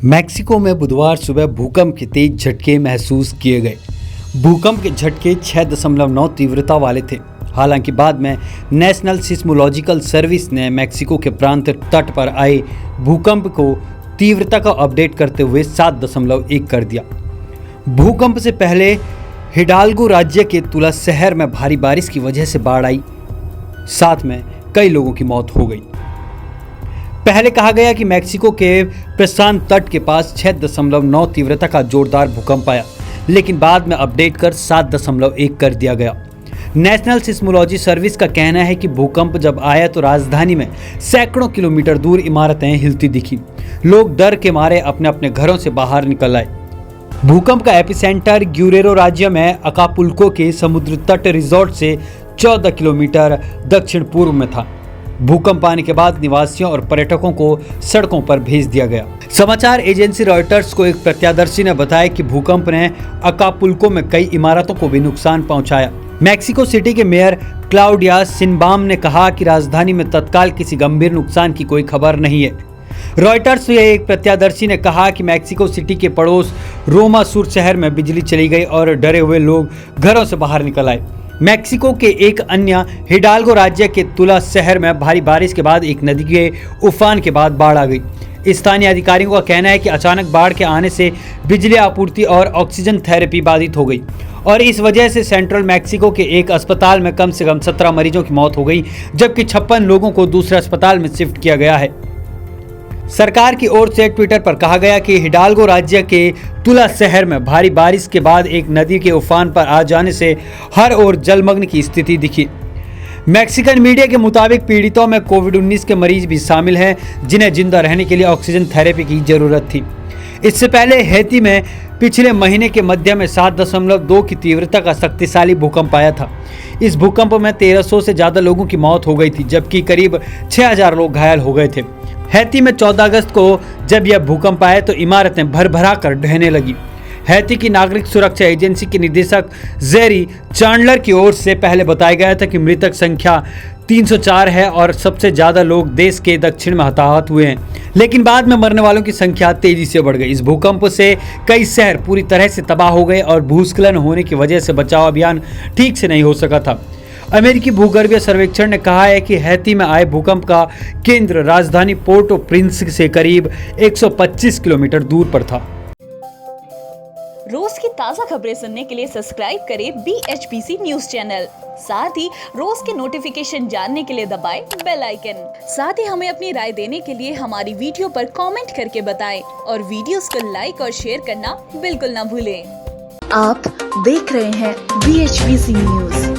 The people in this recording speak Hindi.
मैक्सिको में बुधवार सुबह भूकंप के तेज झटके महसूस किए गए। भूकंप के झटके 6.9 तीव्रता वाले थे। हालांकि बाद में नेशनल सिस्मोलॉजिकल सर्विस ने मैक्सिको के प्रांत तट पर आए भूकंप को तीव्रता का अपडेट करते हुए 7.1 कर दिया। भूकंप से पहले हिडाल्गो राज्य के तुला शहर में भारी बारिश की वजह से बाढ़ आई, साथ में कई लोगों की मौत हो गई। पहले कहा गया कि मैक्सिको के प्रशांत तट के पास 6.9 तीव्रता का जोरदार भूकंप आया, लेकिन बाद में अपडेट कर 7.1 कर दिया गया। नेशनल सिस्मोलॉजी सर्विस का कहना है कि भूकंप जब आया तो राजधानी में सैकड़ों किलोमीटर दूर इमारतें हिलती दिखी। लोग डर के मारे अपने अपने घरों से बाहर निकल आए। भूकंप का एपिसेंटर ग्यूरेरो राज्य में अकापुल्को के समुद्र तट रिजॉर्ट से 14 किलोमीटर दक्षिण पूर्व में था। भूकंप आने के बाद निवासियों और पर्यटकों को सड़कों पर भेज दिया गया। समाचार एजेंसी रॉयटर्स को एक प्रत्यक्षदर्शी ने बताया कि भूकंप ने अकापुल्को में कई इमारतों को भी नुकसान पहुंचाया। मैक्सिको सिटी के मेयर क्लाउडिया शिनबाम ने कहा कि राजधानी में तत्काल किसी गंभीर नुकसान की कोई खबर नहीं है। रॉयटर्स से एक प्रत्यक्षदर्शी ने कहा कि मैक्सिको सिटी के पड़ोस रोमा सुर शहर में बिजली चली गई और डरे हुए लोग घरों से बाहर निकल आए। मैक्सिको के एक अन्य हिडाल्गो राज्य के तुला शहर में भारी बारिश के बाद एक नदी के उफान के बाद बाढ़ आ गई। स्थानीय अधिकारियों का कहना है कि अचानक बाढ़ के आने से बिजली आपूर्ति और ऑक्सीजन थेरेपी बाधित हो गई और इस वजह से सेंट्रल मैक्सिको के एक अस्पताल में कम से कम 17 मरीजों की मौत हो गई, जबकि 56 लोगों को दूसरे अस्पताल में शिफ्ट किया गया है। सरकार की ओर से ट्विटर पर कहा गया कि हिडाल्गो राज्य के तुला शहर में भारी बारिश के बाद एक नदी के उफान पर आ जाने से हर ओर जलमग्न की स्थिति दिखी। मैक्सिकन मीडिया के मुताबिक पीड़ितों में कोविड-19 के मरीज भी शामिल हैं, जिन्हें जिंदा रहने के लिए ऑक्सीजन थेरेपी की जरूरत थी। इससे पहले हैती में पिछले महीने के मध्य में 7.2 की तीव्रता का शक्तिशाली भूकंप आया था। इस भूकंप में 1300 से ज्यादा लोगों की मौत हो गई थी, जबकि करीब 6000 लोग घायल हो गए थे। हैती में 14 अगस्त को जब यह भूकंप आया तो इमारतें भर कर ढहने लगी। हैती की नागरिक सुरक्षा एजेंसी के निदेशक जेरी चांडलर की ओर से पहले बताया गया था कि मृतक संख्या 304 है और सबसे ज्यादा लोग देश के दक्षिण में हताहत हुए हैं, लेकिन बाद में मरने वालों की संख्या तेजी से बढ़ गई। इस भूकंप से कई शहर पूरी तरह से तबाह हो गए और भूस्खलन होने की वजह से बचाव अभियान ठीक से नहीं हो सका था। अमेरिकी भूगर्भीय सर्वेक्षण ने कहा है कि हैती में आए भूकंप का केंद्र राजधानी पोर्टो प्रिंस से करीब 125 किलोमीटर दूर पर था। रोज की ताजा खबरें सुनने के लिए सब्सक्राइब करें BHPC न्यूज चैनल। साथ ही रोज के नोटिफिकेशन जानने के लिए दबाएं बेल आइकन। साथ ही हमें अपनी राय देने के लिए हमारी वीडियो पर कमेंट करके बताएं और वीडियोस को लाइक और शेयर करना बिल्कुल ना भूलें। आप देख रहे हैं BHPC न्यूज।